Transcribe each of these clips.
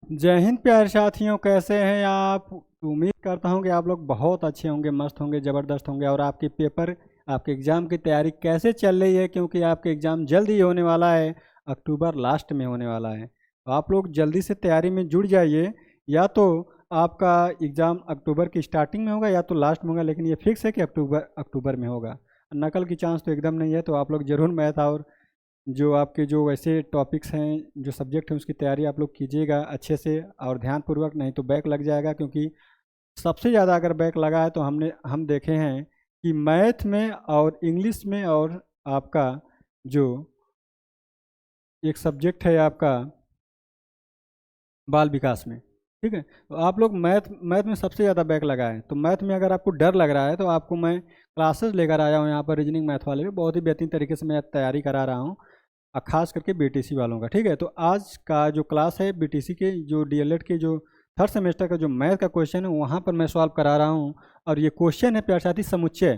जय हिंद प्यारे साथियों, कैसे हैं आप। उम्मीद करता हूं कि आप लोग बहुत अच्छे होंगे, मस्त होंगे, ज़बरदस्त होंगे। और आपके पेपर, आपके एग्ज़ाम की तैयारी कैसे चल रही है, क्योंकि आपके एग्ज़ाम जल्द ही होने वाला है, अक्टूबर लास्ट में होने वाला है। तो आप लोग जल्दी से तैयारी में जुड़ जाइए। या तो आपका एग्ज़ाम अक्टूबर की स्टार्टिंग में होगा या तो लास्ट में होगा, लेकिन ये फिक्स है कि अक्टूबर अक्टूबर में होगा। नकल की चांस तो एकदम नहीं है। तो आप लोग ज़रूर मैथ और जो आपके जो वैसे टॉपिक्स हैं, जो सब्जेक्ट हैं, उसकी तैयारी आप लोग कीजिएगा अच्छे से और ध्यानपूर्वक, नहीं तो बैक लग जाएगा। क्योंकि सबसे ज़्यादा अगर बैक लगा है तो हम देखे हैं कि मैथ में और इंग्लिश में और आपका जो एक सब्जेक्ट है आपका बाल विकास में। ठीक है, तो आप लोग मैथ मैथ में सबसे ज़्यादा बैक लगा है। तो मैथ में अगर आपको डर लग रहा है तो आपको मैं क्लासेस लेकर आया हूँ यहाँ पर, रीजनिंग मैथ वाले में बहुत ही बेहतरीन तरीके से मैं तैयारी करा रहा हूँ, और खास करके बीटीसी वालों का। ठीक है, तो आज का जो क्लास है बीटीसी के जो डीएलएड के जो थर्ड सेमेस्टर का जो मैथ का क्वेश्चन है वहाँ पर मैं सॉल्व करा रहा हूँ। और ये क्वेश्चन है प्यारे साथी समुच्चय।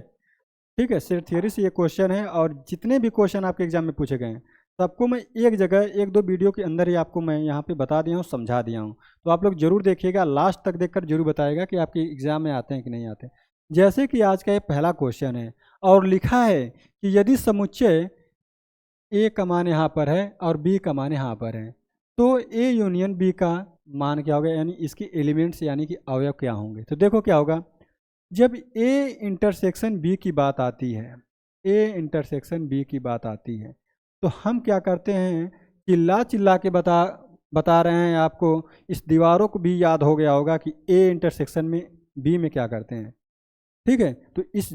ठीक है, सिर्फ थियरी से ये क्वेश्चन है, और जितने भी क्वेश्चन आपके एग्जाम में पूछे गए हैं सबको मैं एक जगह एक दो वीडियो के अंदर ही आपको मैं यहाँ पे बता दिया हूँ, समझा दिया हूँ। तो आप लोग जरूर देखिएगा, लास्ट तक देखकर जरूर बताएगा कि आपके एग्जाम में आते हैं कि नहीं आते। जैसे कि आज का ये पहला क्वेश्चन है और लिखा है कि यदि समुच्चय ए का मान यहाँ पर है और बी का मान यहाँ पर है, तो ए यूनियन बी का मान क्या होगा, यानी इसके एलिमेंट्स यानी कि अवयव क्या होंगे। तो देखो क्या होगा, जब ए इंटरसेक्शन बी की बात आती है, ए इंटरसेक्शन बी की बात आती है, तो हम क्या करते हैं, चिल्ला चिल्ला के बता रहे हैं आपको। इस दीवारों को भी याद हो गया होगा कि ए इंटरसेक्शन में बी में क्या करते हैं। ठीक है, तो इस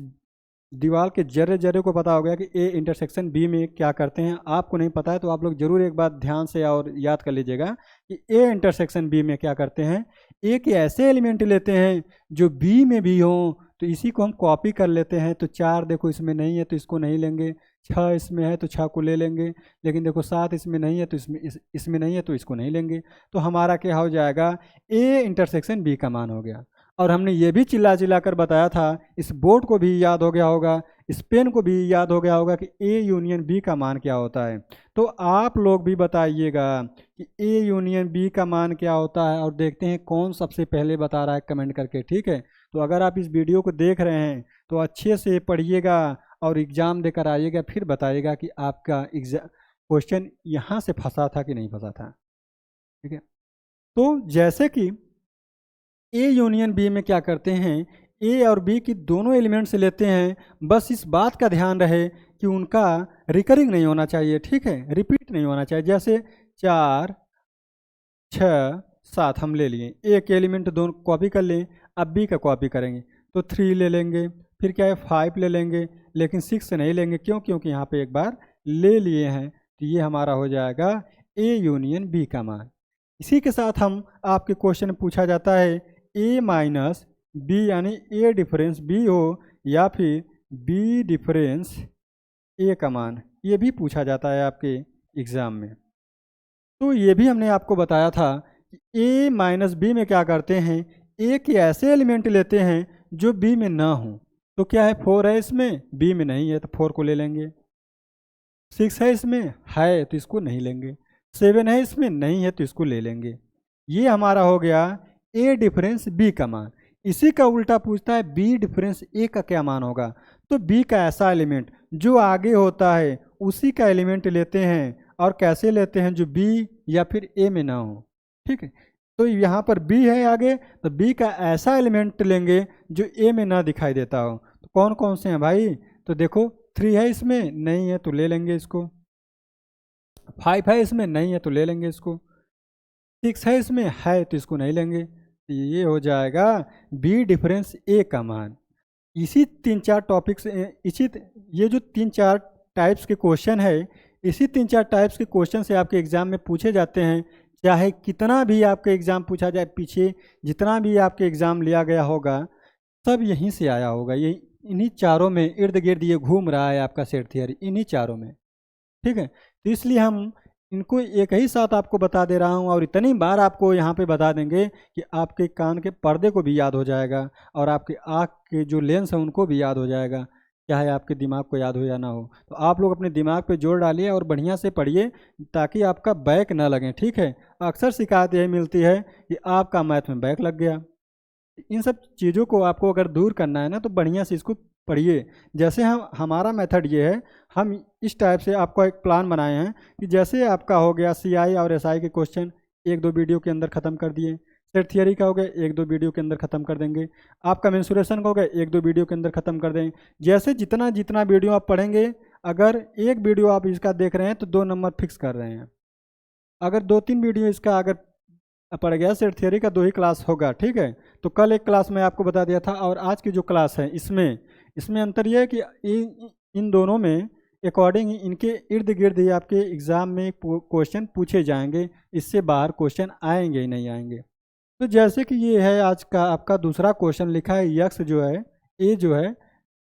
दीवार के जर्रे जर्रे को पता हो गया कि ए इंटरसेक्शन बी में क्या करते हैं। आपको नहीं पता है तो आप लोग जरूर एक बार ध्यान से और याद कर लीजिएगा कि ए इंटरसेक्शन बी में क्या करते हैं। ए के ऐसे एलिमेंट लेते हैं जो बी में भी हों, तो इसी को हम कॉपी कर लेते हैं। तो 4 देखो इसमें नहीं है तो इसको नहीं लेंगे, 6 इसमें है तो 6 को ले लेंगे, लेकिन देखो 7 इसमें नहीं है तो इसमें नहीं है तो इसको नहीं लेंगे। तो हमारा क्या हो जाएगा, ए इंटरसेक्शन बी का मान हो गया। और हमने ये भी चिल्ला चिल्ला कर बताया था, इस बोर्ड को भी याद हो गया होगा, इस पेन को भी याद हो गया होगा कि ए यूनियन बी का मान क्या होता है। तो आप लोग भी बताइएगा कि ए यूनियन बी का मान क्या होता है, और देखते हैं कौन सबसे पहले बता रहा है कमेंट करके। ठीक है, तो अगर आप इस वीडियो को देख रहे हैं तो अच्छे से पढ़िएगा और एग्ज़ाम देकर आइएगा, फिर बताइएगा कि आपका एग्जाम क्वेश्चन यहाँ से फंसा था कि नहीं फंसा था। ठीक है, तो जैसे कि ए यूनियन बी में क्या करते हैं, ए और बी की दोनों एलिमेंट्स लेते हैं। बस इस बात का ध्यान रहे कि उनका रिकरिंग नहीं होना चाहिए। ठीक है, रिपीट नहीं होना चाहिए। जैसे 4 6 7 हम ले लिए, एक एलिमेंट दोनों कॉपी कर लें, अब बी का कॉपी करेंगे तो 3 ले लेंगे, फिर क्या है 5 ले लेंगे, लेकिन 6 नहीं लेंगे। क्यों? क्योंकि यहाँ पे एक बार ले लिए हैं। तो ये हमारा हो जाएगा ए यूनियन बी का मान। इसी के साथ हम आपके क्वेश्चन में पूछा जाता है ए माइनस बी, यानी ए डिफरेंस बी हो या फिर बी डिफरेंस ए का मान, ये भी पूछा जाता है आपके एग्ज़ाम में। तो ये भी हमने आपको बताया था कि ए माइनस बी में क्या करते हैं, ए के ऐसे एलिमेंट लेते हैं जो बी में ना हो। तो क्या है, 4 है इसमें, बी में नहीं है तो 4 को ले लेंगे। 6 है इसमें, है तो इसको नहीं लेंगे। 7 है इसमें, नहीं है तो इसको ले लेंगे। ये हमारा हो गया ए डिफरेंस बी का मान। इसी का उल्टा पूछता है बी डिफरेंस ए का क्या मान होगा। तो बी का ऐसा एलिमेंट जो आगे होता है उसी का एलिमेंट लेते हैं, और कैसे लेते हैं, जो बी या फिर ए में ना हो। ठीक है, तो यहाँ पर बी है आगे, तो बी का ऐसा एलिमेंट लेंगे जो ए में ना दिखाई देता हो। तो कौन कौन से हैं भाई, तो देखो 3 है इसमें, नहीं है तो ले लेंगे इसको। 5 है इसमें, नहीं है तो ले लेंगे इसको। 6 है इसमें, है तो इसको नहीं लेंगे। तो ये हो जाएगा बी डिफरेंस ए का मान। इसी 3-4 टॉपिक्स, ये जो 3-4 टाइप्स के क्वेश्चन है, इसी 3-4 टाइप्स के क्वेश्चन से आपके एग्जाम में पूछे जाते हैं। चाहे कितना भी आपके एग्जाम पूछा जाए, पीछे जितना भी आपके एग्जाम लिया गया होगा सब यहीं से आया होगा। ये इन्हीं चारों में इर्द गिर्द ये घूम रहा है आपका सेट थियरी, इन्हीं चारों में। ठीक है, तो इसलिए हम इनको एक ही साथ आपको बता दे रहा हूँ, और इतनी बार आपको यहाँ पे बता देंगे कि आपके कान के पर्दे को भी याद हो जाएगा और आपके आँख के जो लेंस हैं उनको भी याद हो जाएगा। चाहे आपके दिमाग को याद हो या ना हो। तो आप लोग अपने दिमाग पे जोर डालिए और बढ़िया से पढ़िए ताकि आपका बैक ना लगे, ठीक है। अक्सर शिकायत यही मिलती है कि आपका मैथ में बैक लग गया। इन सब चीज़ों को आपको अगर दूर करना है ना तो बढ़िया से इसको पढ़िए। जैसे हम हमारा मेथड ये है, हम इस टाइप से आपको एक प्लान बनाए हैं कि जैसे आपका हो गया सीआई और एसआई के क्वेश्चन एक दो वीडियो के अंदर ख़त्म कर दिए, सेट थियरी का हो गया एक दो वीडियो के अंदर ख़त्म कर देंगे, आपका मेंसुरेशन का हो गया एक दो वीडियो के अंदर ख़त्म कर देंगे। जैसे जितना जितना वीडियो आप पढ़ेंगे, अगर एक वीडियो आप इसका देख रहे हैं तो 2 नंबर फिक्स कर रहे हैं। अगर 2-3 वीडियो इसका अगर पड़ गया, सेट थियरी का 2 ही क्लास होगा, ठीक है। तो कल एक क्लास में आपको बता दिया था और आज की जो क्लास है इसमें इसमें अंतर यह है कि इन दोनों में अकॉर्डिंग इनके इर्द गिर्द ही आपके एग्ज़ाम में क्वेश्चन पूछे जाएंगे, इससे बाहर क्वेश्चन आएंगे ही नहीं आएंगे। तो जैसे कि ये है आज का आपका दूसरा क्वेश्चन, लिखा है यक्स जो है ए जो है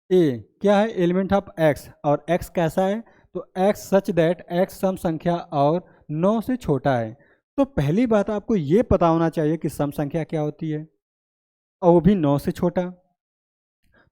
ए क्या है, एलिमेंट ऑफ एक्स, और एक्स कैसा है, तो एक्स सच दैट एक्स सम संख्या और 9 से छोटा है। तो पहली बात आपको ये पता होना चाहिए कि सम संख्या क्या होती है और वो भी 9 से छोटा।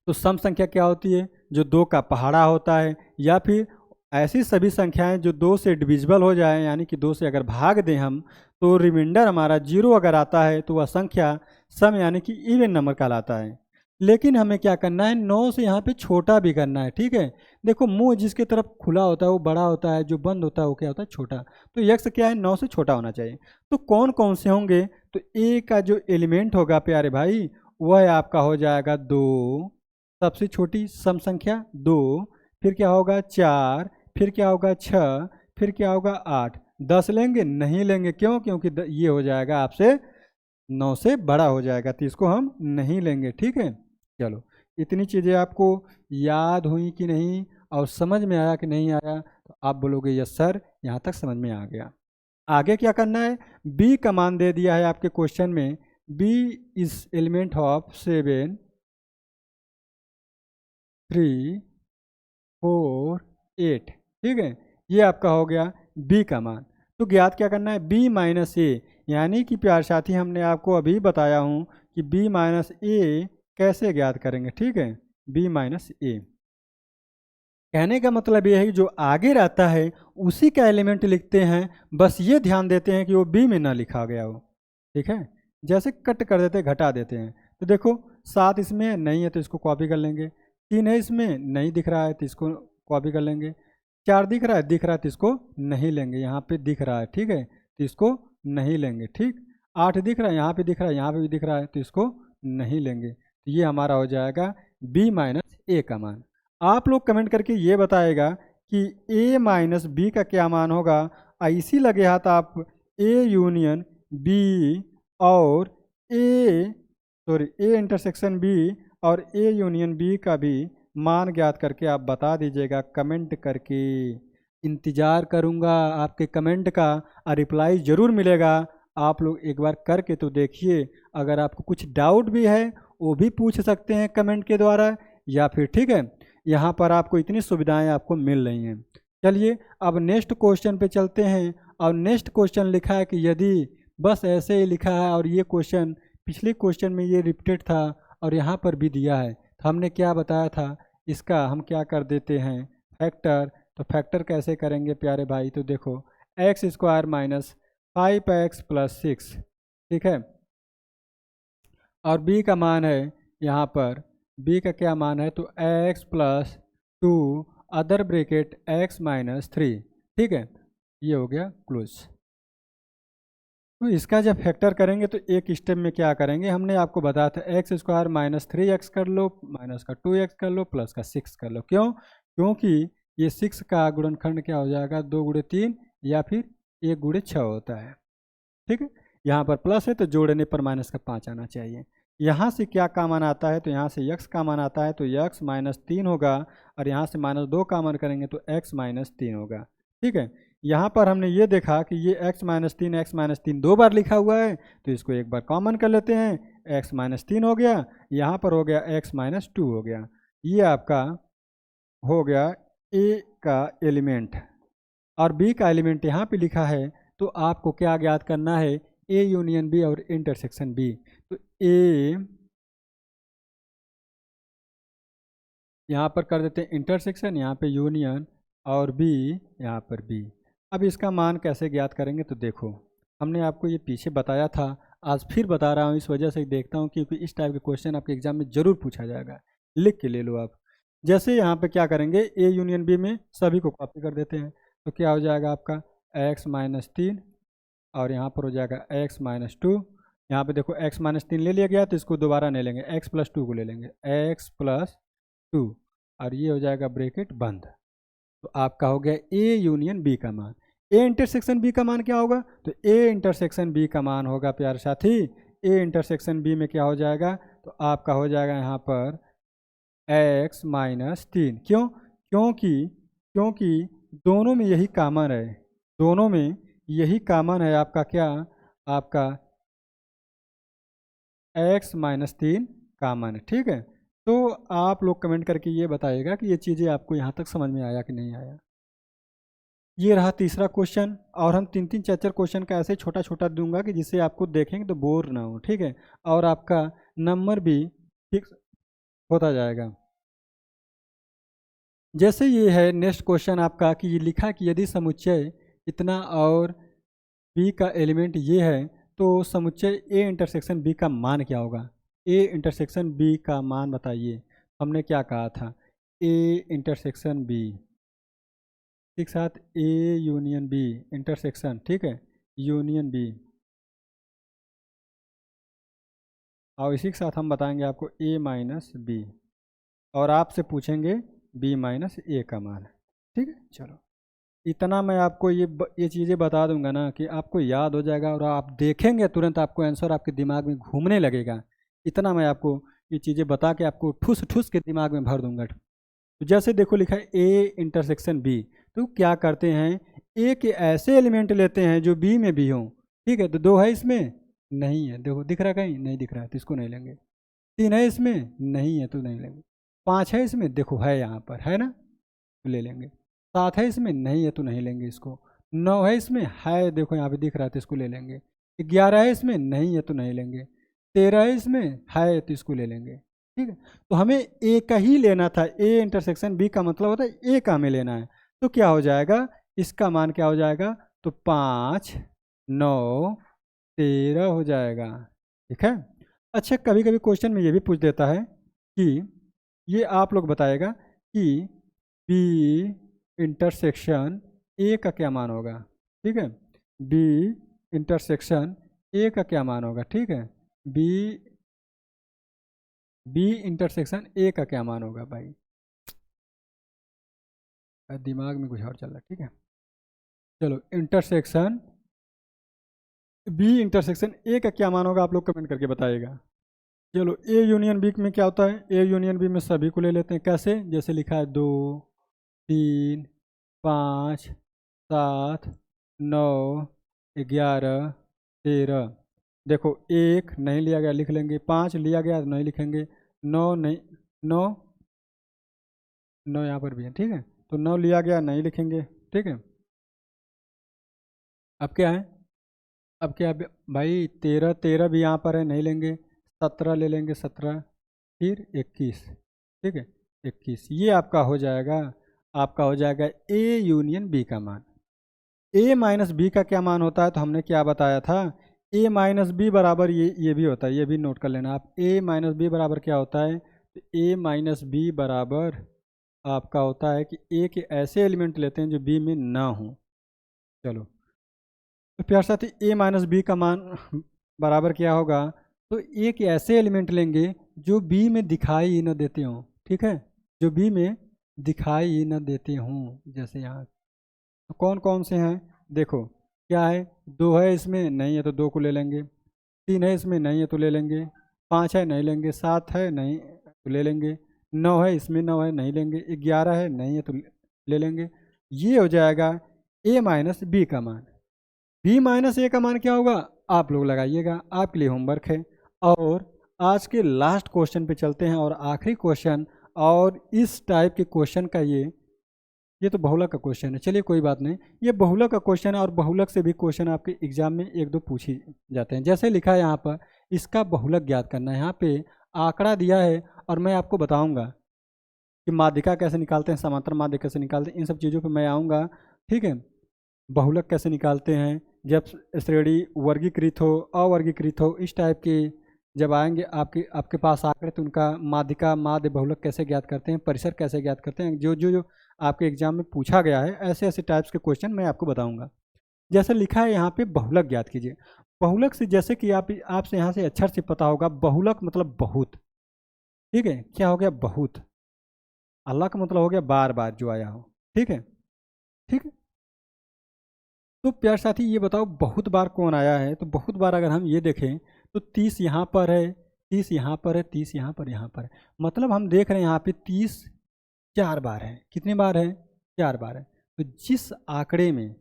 तो सम संख्या क्या होती है, जो 2 का पहाड़ा होता है, या फिर ऐसी सभी संख्याएं जो 2 से डिविजिबल हो जाए, यानी कि 2 से अगर भाग दें हम तो रिमाइंडर हमारा 0 अगर आता है तो वह संख्या सम यानी कि इवन नंबर कहलाता है। लेकिन हमें क्या करना है, 9 से यहाँ पे छोटा भी करना है, ठीक है। देखो मुंह जिसके तरफ खुला होता है वो बड़ा होता है, जो बंद होता है वो क्या होता है, छोटा। तो यक्स क्या है, 9 से छोटा होना चाहिए। तो कौन कौन से होंगे, तो ए का जो एलिमेंट होगा प्यारे भाई वह आपका हो जाएगा 2, सबसे छोटी सम संख्या 2, फिर क्या होगा 4, फिर क्या होगा 6, फिर क्या होगा 8। 10 लेंगे, नहीं लेंगे, क्यों, क्योंकि ये हो जाएगा आपसे 9 से बड़ा हो जाएगा, तो इसको हम नहीं लेंगे, ठीक है। चलो इतनी चीज़ें आपको याद हुई कि नहीं और समझ में आया कि नहीं आया, तो आप बोलोगे यस सर यहाँ तक समझ में आ गया। आगे क्या करना है, बी का मान दे दिया है आपके क्वेश्चन में, बी इज एलिमेंट ऑफ 7, 3, 4, 8, ठीक है। ये आपका हो गया बी का मान। तो ज्ञात क्या करना है, बी माइनस ए, यानी कि प्यार साथी हमने आपको अभी बताया हूँ कि बी माइनस ए कैसे ज्ञात करेंगे, ठीक है। बी माइनस ए कहने का मतलब ये है कि जो आगे रहता है उसी का एलिमेंट लिखते हैं, बस ये ध्यान देते हैं कि वो बी में ना लिखा गया हो, ठीक है। जैसे कट कर देते हैं, घटा देते हैं। तो देखो 7 इसमें नहीं है तो इसको कॉपी कर लेंगे, 3 है इसमें नहीं दिख रहा है तो इसको कॉपी कर लेंगे, 4 दिख रहा है तो इसको नहीं लेंगे, यहाँ पे दिख रहा है, ठीक है, तो इसको नहीं लेंगे, ठीक। 8 दिख रहा है, यहाँ पे दिख रहा है, यहाँ पे भी दिख रहा है, तो इसको नहीं लेंगे। तो ये हमारा हो जाएगा बी माइनस ए का मान। आप लोग कमेंट करके ये बताएगा कि ए माइनस बी का क्या मान होगा। इसी लगे हाथ आप ए यूनियन बी और ए इंटरसेक्शन बी और ए यूनियन बी का भी मान ज्ञात करके आप बता दीजिएगा कमेंट करके। इंतज़ार करूँगा आपके कमेंट का और रिप्लाई ज़रूर मिलेगा। आप लोग एक बार करके तो देखिए, अगर आपको कुछ डाउट भी है वो भी पूछ सकते हैं कमेंट के द्वारा, या फिर ठीक है यहाँ पर आपको इतनी सुविधाएं आपको मिल रही हैं। चलिए अब नेक्स्ट क्वेश्चन पे चलते हैं। और नेक्स्ट क्वेश्चन लिखा है कि यदि, बस ऐसे ही लिखा है, और ये क्वेश्चन पिछले क्वेश्चन में ये रिपीटेड था और यहाँ पर भी दिया है। तो हमने क्या बताया था, इसका हम क्या कर देते हैं फैक्टर। तो फैक्टर कैसे करेंगे प्यारे भाई, तो देखो x square minus 5x plus 6, ठीक है। और b का मान है यहाँ पर, b का क्या मान है, तो x plus 2 other bracket x minus 3, ठीक है। ये हो गया क्लोज। तो इसका जब फैक्टर करेंगे तो एक स्टेप में क्या करेंगे, हमने आपको बताया था एक्स स्क्वायर माइनस 3x कर लो, माइनस का 2x कर लो, प्लस का 6 कर लो। क्यों, क्योंकि ये 6 का गुणनखंड क्या हो जाएगा, 2 गुणे 3 या फिर 1 गुणे 6 होता है, ठीक है। यहाँ पर प्लस है तो जोड़ने पर माइनस का 5 आना चाहिए। यहाँ से क्या का मान आता है, तो यहाँ से यक्स का मान आता है, तो यक्स माइनस 3 होगा, और यहाँ से माइनस 2 का मान करेंगे तो एक्स माइनस 3 होगा, ठीक है। यहाँ पर हमने ये देखा कि ये x माइनस तीन 2 बार लिखा हुआ है, तो इसको एक बार कॉमन कर लेते हैं, x माइनस 3 हो गया, यहाँ पर हो गया x माइनस 2 हो गया। ये आपका हो गया a का एलिमेंट, और b का एलिमेंट यहाँ पे लिखा है। तो आपको क्या ज्ञात करना है, a यूनियन b और इंटरसेक्शन b। तो a यहाँ पर कर देते हैं इंटरसेक्शन, यहाँ पे यूनियन और बी यहाँ पर बी। अब इसका मान कैसे ज्ञात करेंगे, तो देखो हमने आपको ये पीछे बताया था, आज फिर बता रहा हूँ इस वजह से देखता हूँ क्योंकि इस टाइप के क्वेश्चन आपके एग्जाम में जरूर पूछा जाएगा। लिख के ले लो आप। जैसे यहाँ पे क्या करेंगे, ए यूनियन बी में सभी को कॉपी कर देते हैं, तो क्या हो जाएगा आपका x-3 और यहाँ पर हो जाएगा x-2। यहाँ पे देखो x-3 ले लिया गया तो इसको दोबारा नहीं लेंगे, x+2 को ले लेंगे, x+2 और ये हो जाएगा ब्रैकेट बंद। तो आपका हो गया ए यूनियन बी का मान। ए इंटरसेक्शन बी का मान क्या होगा, तो ए इंटरसेक्शन बी का मान होगा प्यारे साथी, ए इंटरसेक्शन बी में क्या हो जाएगा, तो आपका हो जाएगा यहाँ पर x-3। क्यों, क्योंकि दोनों में यही कॉमन है, दोनों में यही कॉमन है आपका क्या, आपका x-3 कॉमन है। ठीक है, तो आप लोग कमेंट करके ये बताइएगा कि ये चीज़ें आपको यहाँ तक समझ में आया कि नहीं आया। ये रहा तीसरा क्वेश्चन, और हम 3-3 4-4 क्वेश्चन का ऐसे छोटा छोटा दूंगा कि जिससे आपको देखेंगे तो बोर ना हो। ठीक है, और आपका नंबर भी फिक्स होता जाएगा। जैसे ये है नेक्स्ट क्वेश्चन आपका कि ये लिखा कि यदि समुच्चय इतना और बी का एलिमेंट ये है तो समुच्चय ए इंटरसेक्शन बी का मान क्या होगा। ए इंटरसेक्शन बी का मान बताइए। हमने क्या कहा था, ए इंटरसेक्शन बी, एक साथ ए यूनियन बी इंटरसेक्शन, ठीक है, यूनियन बी, और इसी के साथ हम बताएंगे आपको ए माइनस बी, और आपसे पूछेंगे बी माइनस ए का मान। ठीक है, चलो इतना मैं आपको ये चीज़ें बता दूंगा ना कि आपको याद हो जाएगा और आप देखेंगे तुरंत आपको आंसर आपके दिमाग में घूमने लगेगा। इतना मैं आपको ये चीज़ें बता के आपको ठूस ठूस के दिमाग में भर दूंगा। तो जैसे देखो लिखा है ए इंटरसेक्शन बी, तो क्या करते हैं, ए के ऐसे एलिमेंट लेते हैं जो बी में भी हों। ठीक है, तो 2 है इसमें, नहीं है, देखो दिख रहा है, कहीं नहीं दिख रहा है तो इसको नहीं लेंगे। 3 है इसमें, नहीं है तो नहीं लेंगे। 5 है इसमें, देखो है यहाँ पर, है ना, तो ले लेंगे। 7 है इसमें, नहीं है तो नहीं लेंगे इसको। 9 है इसमें, है देखो यहाँ पे दिख रहा है तो इसको ले लेंगे। 11 है इसमें, नहीं है तो नहीं लेंगे। 13 है इसमें, है तो इसको ले लेंगे। ठीक है, तो हमें ए का ही लेना था, ए इंटरसेक्शन बी का मतलब होता है ए का हमें लेना है। तो क्या हो जाएगा, इसका मान क्या हो जाएगा, तो 5, 9, 13 हो जाएगा। ठीक है, अच्छा कभी कभी क्वेश्चन में ये भी पूछ देता है कि ये आप लोग बताएगा कि बी इंटरसेक्शन ए का क्या मान होगा। ठीक है, बी इंटरसेक्शन ए का क्या मान होगा। ठीक है, बी इंटरसेक्शन ए का क्या मान होगा भाई, दिमाग में कुछ और चल रहा है। ठीक है, चलो इंटरसेक्शन बी इंटरसेक्शन ए का क्या मान होगा आप लोग कमेंट करके बताइएगा। चलो ए यूनियन बी में क्या होता है, ए यूनियन बी में सभी को ले लेते हैं। कैसे, जैसे लिखा है 2, 3, 5, 7, 9, 11, 13। देखो 1 नहीं लिया गया लिख लेंगे, 5 लिया गया तो नहीं लिखेंगे, 9 नहीं, 9 यहाँ पर भी है। ठीक है, तो 9 लिया गया नहीं लिखेंगे। ठीक है, अब क्या है, अब क्या है भाई, 13 भी यहाँ पर है, नहीं लेंगे। 17 ले लेंगे, 17, फिर 21। ठीक है, 21 ये आपका हो जाएगा, आपका हो जाएगा ए यूनियन बी का मान। ए माइनस बी का क्या मान होता है, तो हमने क्या बताया था, ए माइनस बी बराबर ये भी होता है, ये भी नोट कर लेना आप। ए माइनस बी बराबर क्या होता है, तो ए माइनस बी बराबर आपका होता है कि ए के ऐसे एलिमेंट लेते हैं जो बी में ना हो। चलो तो प्यार साथी ए माइनस बी का मान बराबर क्या होगा, तो ए के ऐसे एलिमेंट लेंगे जो बी में दिखाई ही न देते हों। ठीक है, जो बी में दिखाई ही न देते हों, जैसे यहाँ तो कौन कौन से हैं, देखो क्या है, 2 है इसमें, नहीं है तो 2 को ले लेंगे। 3 है इसमें, नहीं है तो ले लेंगे। 5 है, नहीं लेंगे। 7 है, नहीं तो ले लेंगे। 9 है इसमें, 9 है नहीं लेंगे। 11 है, नहीं है तो ले लेंगे। ये हो जाएगा ए माइनस बी का मान। बी माइनस ए का मान क्या होगा, आप लोग लगाइएगा, आपके लिए होमवर्क है। और आज के लास्ट क्वेश्चन पे चलते हैं, और आखिरी क्वेश्चन, और इस टाइप के क्वेश्चन का ये तो बहुलक का क्वेश्चन है, चलिए कोई बात नहीं, ये बहुलक का क्वेश्चन है, और बहुलक से भी क्वेश्चन आपके एग्जाम में 1-2 पूछे जाते हैं। जैसे लिखा है यहाँ पर, इसका बहुलक ज्ञात करना है। यहाँ पे आंकड़ा दिया है और मैं आपको बताऊंगा कि माध्यिका कैसे निकालते हैं, समांतर माध्य कैसे निकालते हैं, इन सब चीज़ों पे मैं आऊँगा। ठीक है, बहुलक कैसे निकालते हैं, जब श्रेणी वर्गीकृत हो, अवर्गीकृत हो, इस टाइप के जब आएंगे आपके पास आकर, तो उनका माध्यिका माध्य बहुलक कैसे ज्ञात करते हैं, परिसर कैसे ज्ञात करते हैं, जो आपके एग्जाम में पूछा गया है, ऐसे ऐसे टाइप्स के क्वेश्चन मैं आपको बताऊंगा। जैसे लिखा है यहाँ पे बहुलक ज्ञात कीजिए। बहुलक से जैसे कि आपसे यहाँ से अक्षर से पता होगा, बहुलक मतलब बहुत। ठीक है, क्या हो गया, बहुत। अल्लाह का मतलब हो गया बार बार जो आया हो। ठीक है, ठीक है। तो प्यार साथी ये बताओ, बहुत बार कौन आया है? तो बहुत बार अगर हम ये देखें तो 30 यहाँ पर है, 30 यहाँ पर है, 30 यहाँ पर, यहाँ पर है। मतलब हम देख रहे हैं यहाँ पे 30 4 बार है। कितने बार है? 4 बार है। तो जिस आंकड़े में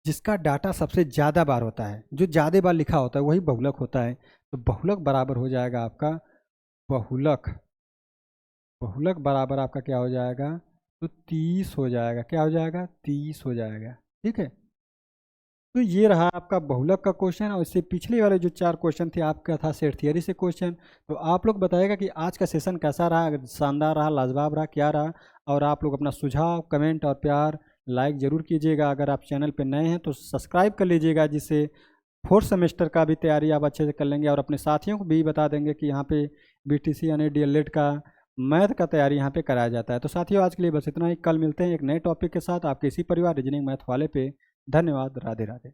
जिसका डाटा सबसे ज़्यादा बार होता है, जो ज़्यादा बार लिखा होता है, वही बहुलक होता है। तो बहुलक बराबर हो जाएगा आपका बहुलक, बहुलक बराबर आपका क्या हो जाएगा? तो 30 हो जाएगा। क्या हो जाएगा? 30 हो जाएगा। ठीक है, तो ये रहा आपका बहुलक का क्वेश्चन। और इससे पिछले वाले जो 4 क्वेश्चन थे आपका था सेट थियरी से क्वेश्चन। तो आप लोग बताइएगा कि आज का सेशन कैसा रहा, अगर शानदार रहा, लाजवाब रहा, क्या रहा। और आप लोग अपना सुझाव, कमेंट और प्यार लाइक ज़रूर कीजिएगा। अगर आप चैनल पर नए हैं तो सब्सक्राइब कर लीजिएगा, जिससे 4th सेमेस्टर का भी तैयारी आप अच्छे से कर लेंगे। और अपने साथियों को भी बता देंगे कि यहाँ पे BTC यानी DLED का मैथ का तैयारी यहाँ पे कराया जाता है। तो साथियों, आज के लिए बस इतना ही। कल मिलते हैं एक नए टॉपिक के साथ आपके इसी परिवार रीजनिंग मैथ वाले पे। धन्यवाद। राधे राधे।